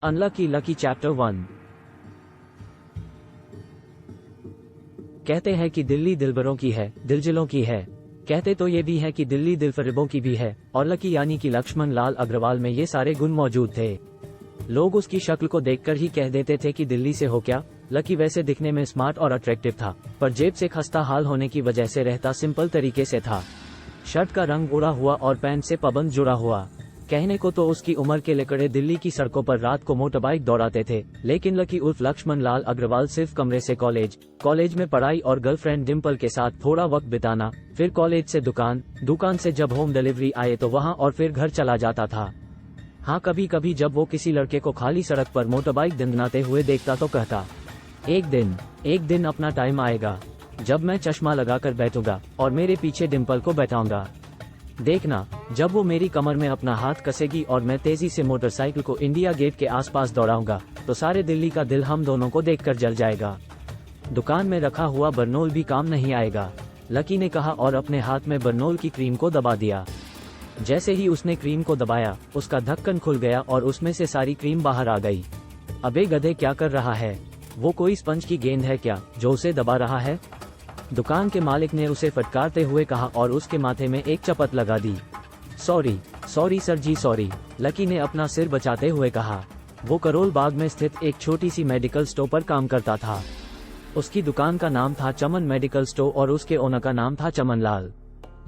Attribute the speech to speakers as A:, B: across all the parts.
A: Unlucky lucky chapter 1। कहते हैं कि दिल्ली दिलबरों की है, दिलजिलों की है। कहते तो ये भी है कि दिल्ली दिलफरिबों की भी है, और लकी यानी कि लक्ष्मण लाल अग्रवाल में ये सारे गुण मौजूद थे। लोग उसकी शक्ल को देखकर ही कह देते थे कि दिल्ली से हो क्या। लकी वैसे दिखने में स्मार्ट और अट्रैक्टिव था, पर जेब से खस्ता हाल होने की वजह से रहता सिंपल तरीके से था। शर्ट का रंग उड़ा हुआ और पैंट से पाबंद जुड़ा हुआ। कहने को तो उसकी उम्र के लेकड़े दिल्ली की सड़कों पर रात को मोटरबाइक दौड़ाते थे, लेकिन लकी उर्फ लक्ष्मण लाल अग्रवाल सिर्फ कमरे से कॉलेज में पढ़ाई और गर्लफ्रेंड डिम्पल के साथ थोड़ा वक्त बिताना, फिर कॉलेज से दुकान से जब होम डिलीवरी आए तो वहां और फिर घर चला जाता था। हाँ, कभी कभी जब वो किसी लड़के को खाली सड़क पर मोटरबाइक दंदनाते हुए देखता तो कहता, एक दिन अपना टाइम आएगा जब मैं चश्मा लगाकर बैठूंगा और मेरे पीछे डिम्पल को बैठाऊंगा। देखना, जब वो मेरी कमर में अपना हाथ कसेगी और मैं तेजी से मोटरसाइकिल को इंडिया गेट के आसपास दौड़ाऊंगा तो सारे दिल्ली का दिल हम दोनों को देखकर जल जाएगा। दुकान में रखा हुआ बरनोल भी काम नहीं आएगा, लकी ने कहा और अपने हाथ में बरनोल की क्रीम को दबा दिया। जैसे ही उसने क्रीम को दबाया, उसका ढक्कन खुल गया और उसमें से सारी क्रीम बाहर आ गई। अबे गधे, क्या कर रहा है? वो कोई स्पंज की गेंद है क्या जो उसे दबा रहा है? दुकान के मालिक ने उसे फटकारते हुए कहा और उसके माथे में एक चपत लगा दी। सॉरी सर जी, सॉरी, लकी ने अपना सिर बचाते हुए कहा। वो करोल बाग में स्थित एक छोटी सी मेडिकल स्टोर पर काम करता था। उसकी दुकान का नाम था चमन मेडिकल स्टोर और उसके ओनर का नाम था चमन लाल।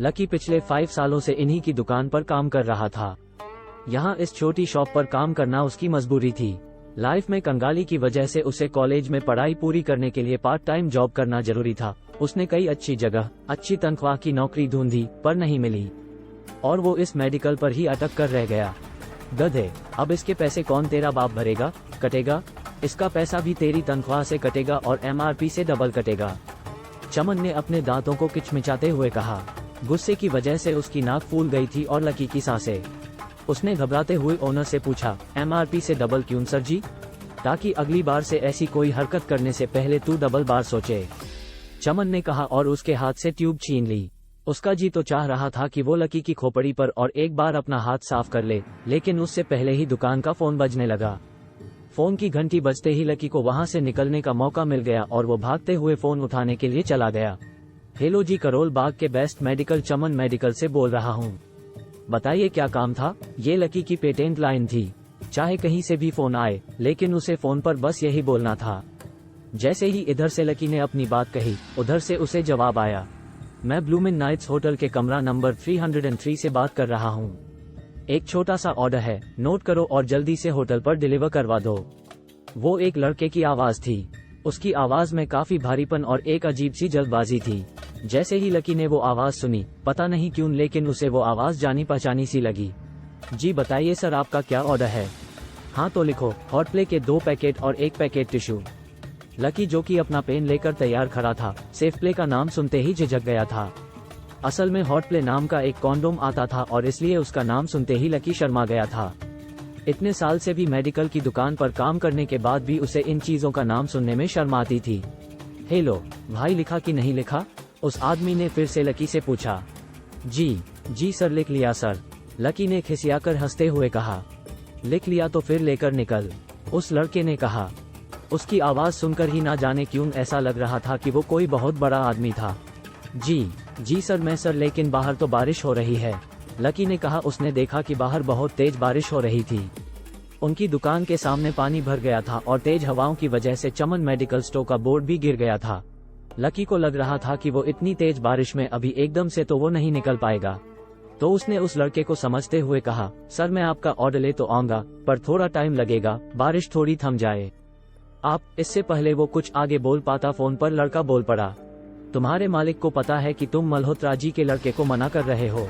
A: लकी पिछले 5 सालों से इन्हीं की दुकान पर काम कर रहा था। यहाँ इस छोटी शॉप पर काम करना उसकी मजबूरी थी। लाइफ में कंगाली की वजह से उसे कॉलेज में पढ़ाई पूरी करने के लिए पार्ट टाइम जॉब करना जरूरी था। उसने कई अच्छी जगह अच्छी तनख्वाह की नौकरी ढूंढी पर नहीं मिली और वो इस मेडिकल पर ही अटक कर रह गया। गधे, अब इसके पैसे कौन तेरा बाप भरेगा? कटेगा, इसका पैसा भी तेरी तनख्वाह से कटेगा और MRP से डबल कटेगा। चमन ने अपने दांतों को किचमिचाते हुए कहा। गुस्से की वजह से उसकी नाक फूल गई थी और लकी की सांसें। उसने घबराते हुए ओनर से पूछा, MRP से डबल क्यों सर जी? ताकि अगली बार से ऐसी कोई हरकत करने से पहले तू डबल बार सोचे, चमन ने कहा और उसके हाथ से ट्यूब छीन ली। उसका जी तो चाह रहा था कि वो लकी की खोपड़ी पर और एक बार अपना हाथ साफ कर ले, लेकिन उससे पहले ही दुकान का फोन बजने लगा। फोन की घंटी बजते ही लकी को वहां से निकलने का मौका मिल गया और वो भागते हुए फोन उठाने के लिए चला गया। हेलो जी, करोल बाग के बेस्ट मेडिकल चमन मेडिकल से बोल रहा हूँ। बताइए क्या काम था? ये लकी की पेटेंट लाइन थी, चाहे कहीं से भी फोन आए, लेकिन उसे फोन पर बस यही बोलना था। जैसे ही इधर से लकी ने अपनी बात कही, उधर से उसे जवाब आया। मैं ब्लूमिन नाइट्स होटल के कमरा नंबर 303 से बात कर रहा हूँ। एक छोटा सा ऑर्डर है, नोट करो और जल्दी से होटल पर डिलीवर करवा दो। वो एक लड़के की आवाज थी। उसकी आवाज में काफी भारीपन और एक अजीब सी जल्दबाजी थी। जैसे ही लकी ने वो आवाज सुनी, पता नहीं क्यों, लेकिन उसे वो आवाज जानी पहचानी सी लगी। जी बताइए सर, आपका क्या ऑर्डर है? हाँ तो लिखो, हॉट प्ले के 2 पैकेट और 1 पैकेट टिश्यू। लकी, जो कि अपना पेन लेकर तैयार खड़ा था, सेफ प्ले का नाम सुनते ही झिझक गया था। असल में हॉट प्ले नाम का एक कॉन्डोम आता था और इसलिए उसका नाम सुनते ही लकी शर्मा गया था। इतने साल से भी मेडिकल की दुकान पर काम करने के बाद भी उसे इन चीजों का नाम सुनने में शर्म आती थी। हेलो भाई, लिखा कि नहीं लिखा? उस आदमी ने फिर से लकी से पूछा। जी सर, लिख लिया सर, लकी ने खिसियाकर हंसते हुए कहा। लिख लिया तो फिर लेकर निकल, उस लड़के ने कहा। उसकी आवाज सुनकर ही ना जाने क्यों ऐसा लग रहा था कि वो कोई बहुत बड़ा आदमी था। जी सर, मैं सर, लेकिन बाहर तो बारिश हो रही है, लकी ने कहा। उसने देखा कि बाहर बहुत तेज बारिश हो रही थी। उनकी दुकान के सामने पानी भर गया था और तेज हवाओं की वजह से चमन मेडिकल स्टोर का बोर्ड भी गिर गया था। लकी को लग रहा था कि वो इतनी तेज बारिश में अभी एकदम से तो वो नहीं निकल पाएगा। तो उसने उस लड़के को समझते हुए कहा, सर मैं आपका ऑर्डर ले तो आऊंगा, पर थोड़ा टाइम लगेगा, बारिश थोड़ी थम जाए। आप? इससे पहले वो कुछ आगे बोल पाता, फोन पर लड़का बोल पड़ा। तुम्हारे मालिक को पता है कि तुम मल्होत्रा जी के लड़के को मना कर रहे हो?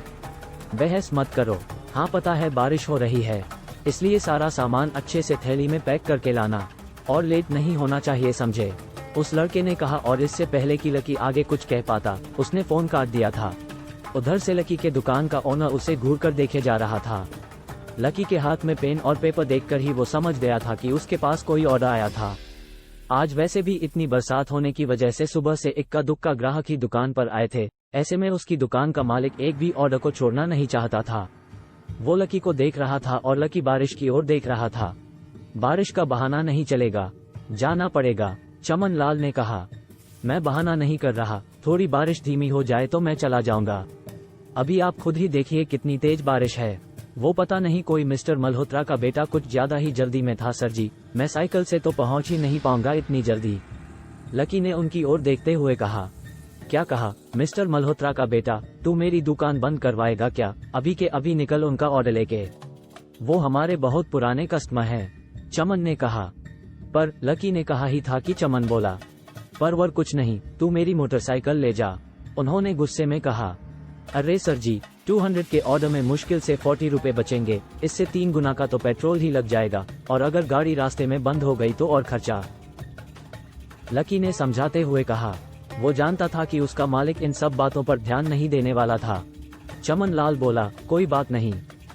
A: बहस मत करो। हाँ पता है बारिश हो रही है, इसलिए सारा सामान अच्छे से थैली में पैक करके लाना और लेट नहीं होना चाहिए, समझे? उस लड़के ने कहा और इससे पहले कि लकी आगे कुछ कह पाता, उसने फोन काट दिया था। उधर से लकी के दुकान का ओनर उसे घूर कर देखे जा रहा था। लकी के हाथ में पेन और पेपर देखकर ही वो समझ गया था कि उसके पास कोई ऑर्डर आया था। आज वैसे भी इतनी बरसात होने की वजह से सुबह से इक्का दुक्का ग्राहक ही दुकान पर आए थे। ऐसे में उसकी दुकान का मालिक एक भी ऑर्डर को छोड़ना नहीं चाहता था। वो लकी को देख रहा था और लकी बारिश की ओर देख रहा था। बारिश का बहाना नहीं चलेगा, जाना पड़ेगा। चमन लाल ने कहा, मैं बहाना नहीं कर रहा, थोड़ी बारिश धीमी हो जाए तो मैं चला जाऊंगा। अभी आप खुद ही देखिए कितनी तेज बारिश है। वो पता नहीं कोई मिस्टर मल्होत्रा का बेटा कुछ ज्यादा ही जल्दी में था सर जी, मैं साइकिल से तो पहुंच ही नहीं पाऊंगा इतनी जल्दी। लकी ने उनकी ओर देखते हुए कहा। क्या कहा? मिस्टर मल्होत्रा का बेटा, तू मेरी दुकान बंद करवाएगा क्या? अभी के अभी निकल उनका ऑर्डर लेके। वो हमारे बहुत पुराने कस्टमर हैं, चमन ने कहा। पर लकी ने कहा ही था कि चमन बोला, परवर कुछ नहीं, तू मेरी मोटरसाइकिल ले जा। उन्होंने गुस्से में कहा, अरे सर जी, 200 के ऑर्डर में मुश्किल से 40 रुपए बचेंगे, इससे 3 गुना का तो पेट्रोल ही लग जाएगा, और अगर गाड़ी रास्ते में बंद हो गई तो और खर्चा। लकी ने समझाते हुए कहा। वो जानता था कि उसका मालिक इन सब बातों पर ध्यान नहीं देने वाला था। चमन लाल बोला, कोई बात नहीं,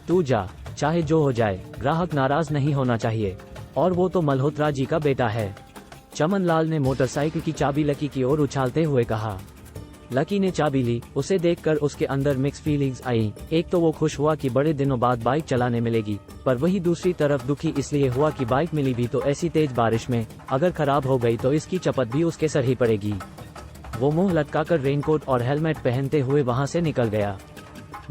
A: तू जा, चाहे जो हो जाए, ग्राहक नाराज नहीं होना चाहिए, और वो तो मल्होत्रा जी का बेटा है। चमन लाल ने मोटरसाइकिल की चाबी लकी की ओर उछालते हुए कहा। लकी ने चाबी ली। उसे देखकर उसके अंदर मिक्स फीलिंग्स आई। एक तो वो खुश हुआ कि बड़े दिनों बाद बाइक चलाने मिलेगी, पर वही दूसरी तरफ दुखी इसलिए हुआ कि बाइक मिली भी तो ऐसी तेज बारिश में, अगर खराब हो गई तो इसकी चपत भी उसके सर ही पड़ेगी। वो मुंह लटकाकर रेनकोट और हेलमेट पहनते हुए वहां से निकल गया।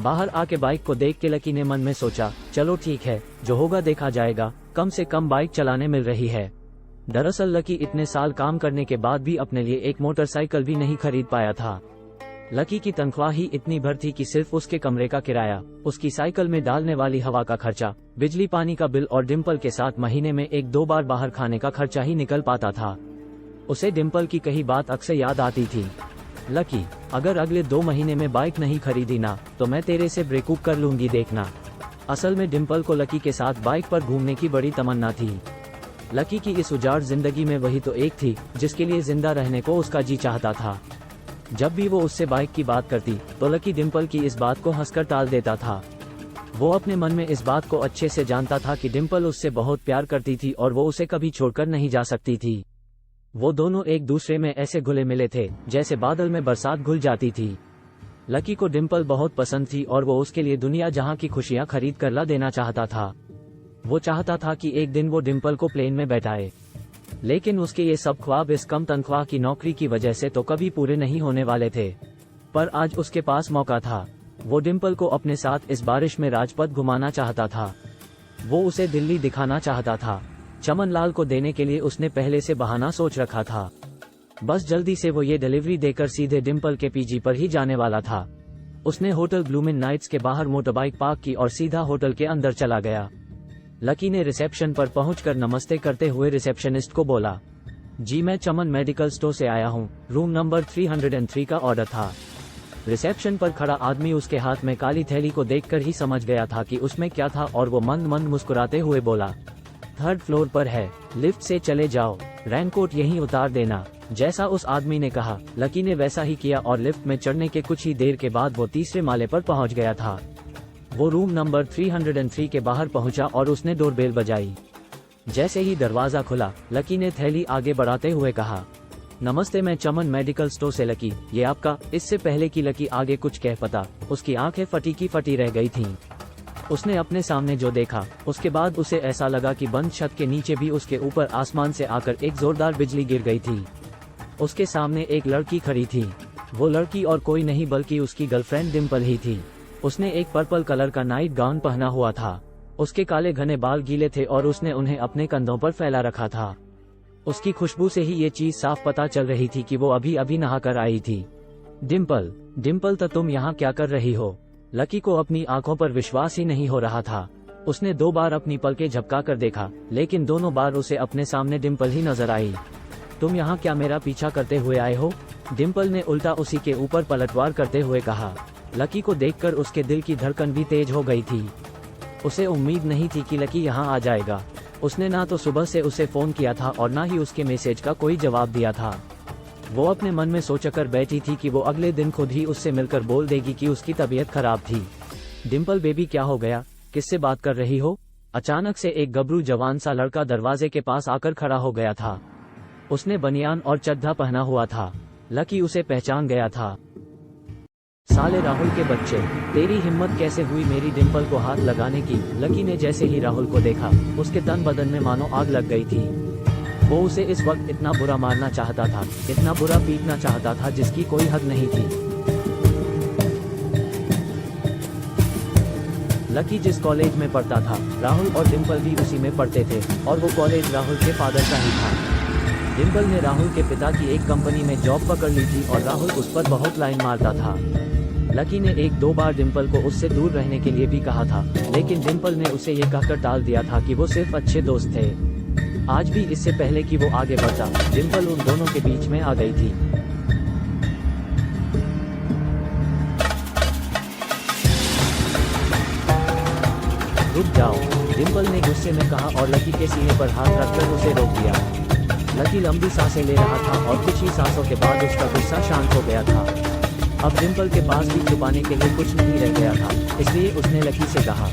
A: बाहर आके बाइक को देख के लकी ने मन में सोचा, चलो ठीक है, जो होगा देखा जाएगा, कम से कम बाइक चलाने मिल रही है। दरअसल लकी इतने साल काम करने के बाद भी अपने लिए एक मोटरसाइकिल भी नहीं खरीद पाया था। लकी की तनख्वाह ही इतनी भर थी कि सिर्फ उसके कमरे का किराया, उसकी साइकिल में डालने वाली हवा का खर्चा, बिजली पानी का बिल और डिम्पल के साथ महीने में 1-2 बार बाहर खाने का खर्चा ही निकल पाता था। उसे डिम्पल की कही बात अक्सर याद आती थी, लकी, अगर अगले 2 महीने में बाइक नहीं खरीदी ना, तो मैं तेरे से ब्रेकअप कर लूंगी देखना। असल में डिम्पल को लकी के साथ बाइक पर घूमने की बड़ी तमन्ना थी। लकी की इस उजाड़ जिंदगी में वही तो एक थी जिसके लिए जिंदा रहने को उसका जी चाहता था। जब भी वो उससे बाइक की बात करती तो लकी डिम्पल की इस बात को हंसकर टाल देता था। वो अपने मन में इस बात को अच्छे से जानता था कि डिम्पल उससे बहुत प्यार करती थी और वो उसे कभी छोड़कर नहीं जा सकती थी। वो दोनों एक दूसरे में ऐसे घुले मिले थे जैसे बादल में बरसात घुल जाती थी। लकी को डिम्पल बहुत पसंद थी और वो उसके लिए दुनिया जहां की खुशियां खरीद कर ला देना चाहता था। वो चाहता था कि एक दिन वो डिम्पल को प्लेन में बैठाए, लेकिन उसके ये सब ख्वाब इस कम तनख्वाह की नौकरी की वजह से तो कभी पूरे नहीं होने वाले थे। पर आज उसके पास मौका था। वो डिम्पल को अपने साथ इस बारिश में राजपथ घुमाना चाहता था। वो उसे दिल्ली दिखाना चाहता था। चमन लाल को देने के लिए उसने पहले से बहाना सोच रखा था। बस जल्दी से वो ये डिलीवरी देकर सीधे डिम्पल के पीजी पर ही जाने वाला था। उसने होटल ब्लूमिन नाइट्स के बाहर मोटरबाइक पार्क की और सीधा होटल के अंदर चला गया। लकी ने रिसेप्शन पर पहुंचकर नमस्ते करते हुए रिसेप्शनिस्ट को बोला, जी मैं चमन मेडिकल स्टोर से आया हूं, रूम नंबर 303 का ऑर्डर था। रिसेप्शन पर खड़ा आदमी उसके हाथ में काली थैली को देखकर ही समझ गया था कि उसमें क्या था और वो मंद मंद मुस्कुराते हुए बोला, 3rd फ्लोर पर है, लिफ्ट से चले जाओ, रेनकोट यहीं उतार देना। जैसा उस आदमी ने कहा, लकी ने वैसा ही किया और लिफ्ट में चढ़ने के कुछ ही देर के बाद वो 3रे माले पर पहुंच गया था। वो रूम नंबर 303 के बाहर पहुंचा और उसने डोरबेल बजाई। जैसे ही दरवाजा खुला, लकी ने थैली आगे बढ़ाते हुए कहा, नमस्ते, मैं चमन मेडिकल स्टोर से लकी, ये आपका। इससे पहले कि लकी आगे कुछ कह पाता, उसकी आंखें फटी की फटी रह गई थीं। उसने अपने सामने जो देखा, उसके बाद उसे ऐसा लगा कि बंद छत के नीचे भी उसके ऊपर आसमान से आकर एक जोरदार बिजली गिर गई थी। उसके सामने एक लड़की खड़ी थी। वो लड़की और कोई नहीं बल्कि उसकी गर्लफ्रेंड डिम्पल ही थी। उसने एक पर्पल कलर का नाइट गाउन पहना हुआ था। उसके काले घने बाल गीले थे और उसने उन्हें अपने कंधों पर फैला रखा था। उसकी खुशबू से ही ये चीज साफ पता चल रही थी कि वो अभी अभी नहाकर आई थी। डिम्पल तो तुम यहाँ क्या कर रही हो? लकी को अपनी आंखों पर विश्वास ही नहीं हो रहा था। उसने 2 बार अपनी पलकें झपकाकर देखा, लेकिन दोनों बार उसे अपने सामने डिम्पल ही नजर आई। तुम यहाँ क्या मेरा पीछा करते हुए आए हो? डिम्पल ने उल्टा उसी के ऊपर पलटवार करते हुए कहा। लकी को देखकर उसके दिल की धड़कन भी तेज हो गई थी। उसे उम्मीद नहीं थी कि लकी यहाँ आ जाएगा। उसने ना तो सुबह से उसे फोन किया था और ना ही उसके मैसेज का कोई जवाब दिया था। वो अपने मन में सोचकर बैठी थी कि वो अगले दिन खुद ही उससे मिलकर बोल देगी कि उसकी तबीयत खराब थी। डिम्पल बेबी, क्या हो गया? किससे बात कर रही हो? अचानक से एक गबरू जवान सा लड़का दरवाजे के पास आकर खड़ा हो गया था। उसने बनियान और चड्ढा पहना हुआ था। लकी उसे पहचान गया था। साले राहुल के बच्चे, तेरी हिम्मत कैसे हुई मेरी डिम्पल को हाथ लगाने की। लकी ने जैसे ही राहुल को देखा, उसके तन बदन में मानो आग लग गई थी। वो उसे इस वक्त इतना बुरा मारना चाहता था, इतना बुरा पीटना चाहता था जिसकी कोई हद नहीं थी। लकी जिस कॉलेज में पढ़ता था, राहुल और डिम्पल भी उसी में पढ़ते थे और वो कॉलेज राहुल के फादर का ही था। डिम्पल ने राहुल के पिता की एक कंपनी में जॉब पकड़ ली थी और राहुल उस पर बहुत लाइन मारता था। लकी ने एक दो बार डिम्पल को उससे दूर रहने के लिए भी कहा था, लेकिन डिम्पल ने उसे ये कहकर टाल दिया था कि वो सिर्फ अच्छे दोस्त थे। आज भी इससे पहले कि वो आगे बढ़ता, डिम्पल उन दोनों के बीच में आ गई थी। रुक जाओ, डिम्पल ने गुस्से में कहा और लकी के सीने पर हाथ रखकर उसे रोक दिया। लकी लंबी सांसें ले रहा था और कुछ ही सांसों के बाद उसका गुस्सा शांत हो गया था। अब डिम्पल के पास भी छुपाने के लिए कुछ नहीं रह गया था, इसलिए उसने लकी से कहा,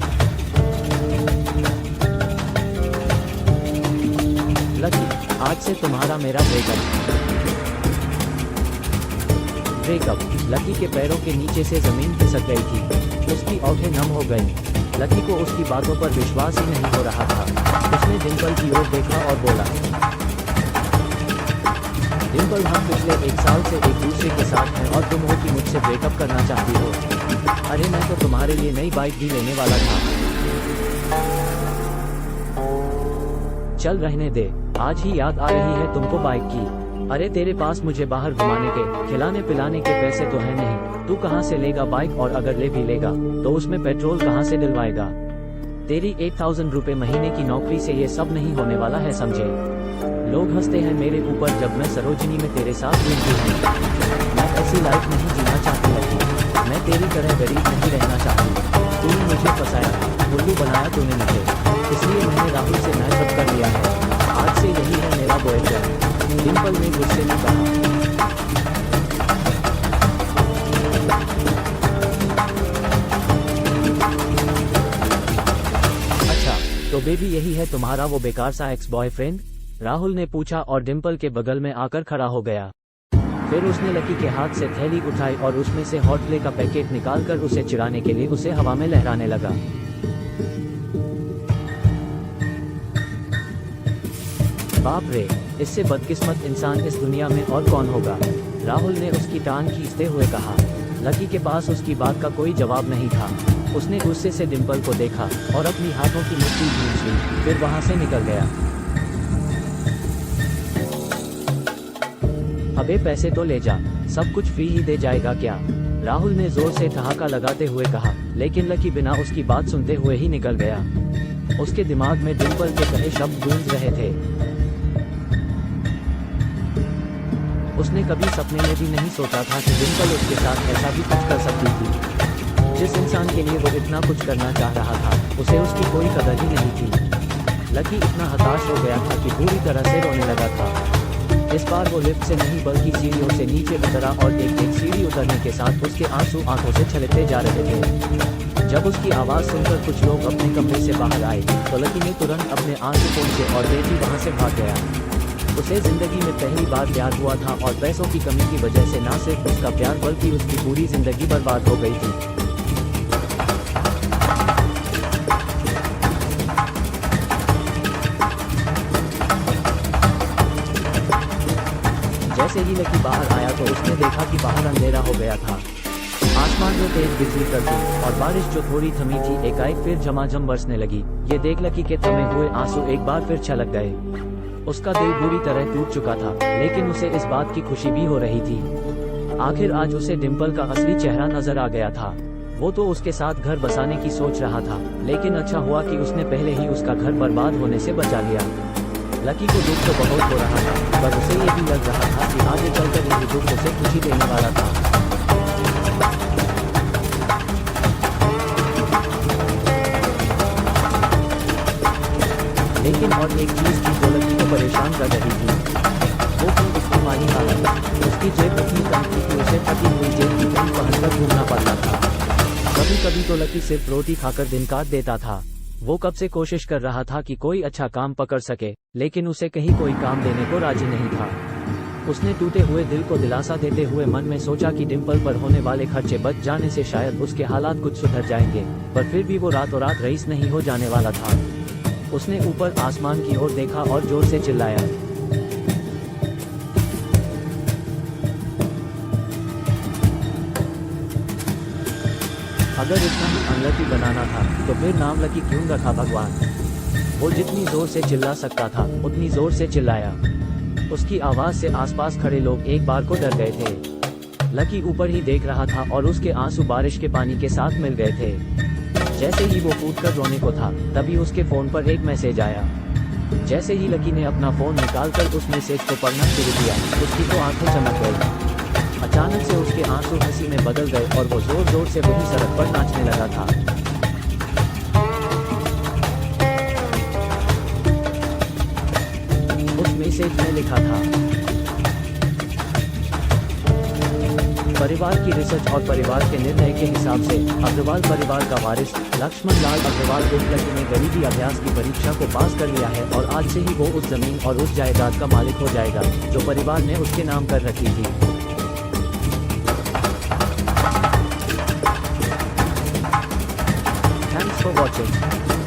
A: लकी, आज से तुम्हारा मेरा ब्रेकअप। लकी के पैरों के नीचे से जमीन खिसक गई थी, उसकी आंखें नम हो गईं। लकी को उसकी बातों पर विश्वास ही नहीं हो रहा था। उसने डिम्पल की ओर देखा और बोला, डिम्पल, हम पिछले 1 साल से एक दूसरे के साथ हैं और तुम हो कि मुझसे ब्रेकअप करना चाहती हो। अरे मैं तो तुम्हारे लिए नई बाइक भी लेने वाला था। चल रहने दे, आज ही याद आ रही है तुमको बाइक की। अरे तेरे पास मुझे बाहर घुमाने के, खिलाने पिलाने के पैसे तो है नहीं, तू कहाँ से लेगा बाइक, और अगर ले भी लेगा तो उसमें पेट्रोल कहाँ से डलवाएगा। तेरी 8,000 रुपए महीने की नौकरी से ये सब नहीं होने वाला है, समझे। लोग हंसते हैं मेरे ऊपर जब मैं सरोजनी में तेरे साथ घूमती हूँ। मैं ऐसी लाइफ नहीं जीना चाहती लकी, मैं तेरी तरह गरीब नहीं रहना चाहती। तूने मुझे फंसाया था, उल्लू बनाया तूने मुझे, इसलिए मैंने राहुल से मैचअप कर लिया है। आज से यही है मेरा बॉयफ्रेंड। डिम्पल ने गुस्से में कहा। अच्छा, तो बेबी यही है तुम्हारा वो बेकार सा एक्स बॉयफ्रेंड? राहुल ने पूछा और डिम्पल के बगल में आकर खड़ा हो गया। फिर उसने लकी के हाथ से थैली उठाई और उसमें से हॉट प्ले का पैकेट निकालकर उसे चिढ़ाने के लिए उसे हवा में लहराने लगा। बाप रे, इससे बदकिस्मत इंसान इस दुनिया में और कौन होगा। राहुल ने उसकी टांग खींचते हुए कहा। लकी के पास उसकी बात का कोई जवाब नहीं था। उसने गुस्से से डिम्पल को देखा और अपनी हाथों की मुट्ठी खींच ली, फिर वहां से निकल गया। अबे पैसे तो ले जा, सब कुछ फ्री ही दे जाएगा क्या? राहुल ने जोर से ठहाका लगाते हुए कहा, लेकिन लकी बिना उसकी बात सुनते हुए ही निकल गया। उसके दिमाग में डिम्पल के कहे शब्द गूंज रहे थे। उसने कभी सपने में भी नहीं सोचा था कि डिम्पल उसके साथ ऐसा भी कुछ कर सकती थी। जिस इंसान के लिए वो इतना कुछ करना चाह रहा था, उसे उसकी कोई कदर ही नहीं थी। लकी इतना हताश हो गया था कि पूरी तरह से रोने लगा था। इस बार वो लिफ्ट से नहीं बल्कि सीढ़ियों से नीचे उतरा और एक एक सीढ़ी उतरने के साथ उसके आंसू आंखों से छलकते जा रहे थे। जब उसकी आवाज़ सुनकर कुछ लोग अपने कमरे से बाहर आए तो लकी ने तुरंत अपने आंसू पोंछे और तेजी वहां से भाग गया। उसे जिंदगी में पहली बार प्यार हुआ था और पैसों की कमी की वजह से न सिर्फ उसका प्यार बल्कि उसकी पूरी जिंदगी बर्बाद हो गई थी। जैसे ही लकी बाहर आया तो उसने देखा कि बाहर अंधेरा हो गया था। आसमान में तेज बिजली कड़की और बारिश जो थोड़ी थमी थी एकाएक फिर झमाझम बरसने लगी। ये देख लकी के थमे हुए आंसू एक बार फिर छलक गए। उसका दिल बुरी तरह टूट चुका था, लेकिन उसे इस बात की खुशी भी हो रही थी। आखिर आज उसे डिम्पल का असली चेहरा नजर आ गया था। वो तो उसके साथ घर बसाने की सोच रहा था, लेकिन अच्छा हुआ कि उसने पहले ही उसका घर बर्बाद होने से बचा लिया। लकी को दुख तो बहुत हो रहा था, पर उसे ये भी लग रहा था कि आगे चलकर यही दुख उसे खुशी देने वाला था। लेकिन और एक चीज थी जो लकी को परेशान कर रही थी, वो थी उसकी माली हालत। उसकी जेब इतनी कम थी कि उसे फटी हुई जेब की पैंट पहनकर घूमना पड़ता था। कभी कभी तो लकी सिर्फ रोटी खाकर दिन काट देता था। वो कब से कोशिश कर रहा था कि कोई अच्छा काम पकड़ सके, लेकिन उसे कहीं कोई काम देने को राजी नहीं था। उसने टूटे हुए दिल को दिलासा देते हुए मन में सोचा कि डिम्पल पर होने वाले खर्चे बच जाने से शायद उसके हालात कुछ सुधर जाएंगे, पर फिर भी वो रातों रात रईस नहीं हो जाने वाला था। उसने ऊपर आसमान की ओर देखा और जोर से चिल्लाया, अगर इतना ही अनलकी बनाना था तो फिर नाम लकी क्यों रखा भगवान। वो जितनी जोर से चिल्ला सकता था उतनी जोर से चिल्लाया। उसकी आवाज से आसपास खड़े लोग एक बार को डर गए थे। लकी ऊपर ही देख रहा था और उसके आंसू बारिश के पानी के साथ मिल गए थे। जैसे ही वो कूदकर रोने को था तभी उसके फोन पर एक मैसेज आया। जैसे ही लकी ने अपना फोन निकालकर उस मैसेज को पढ़ना शुरू किया, उसकी तो आंखें चमक गई। अचानक से उसके आंसू हंसी में बदल गए और वो जोर जोर से वही सड़क पर नाचने लगा था। उस मैसेज में लिखा था, परिवार की रिसर्च और परिवार के निर्णय के हिसाब से अग्रवाल परिवार का वारिस लक्ष्मण लाल अग्रवाल उर्फ लकी ने गरीबी अभ्यास की परीक्षा को पास कर लिया है और आज से ही वो उस जमीन और उस जायदाद का मालिक हो जाएगा जो परिवार ने उसके नाम कर रखी थी। Thanks for watching.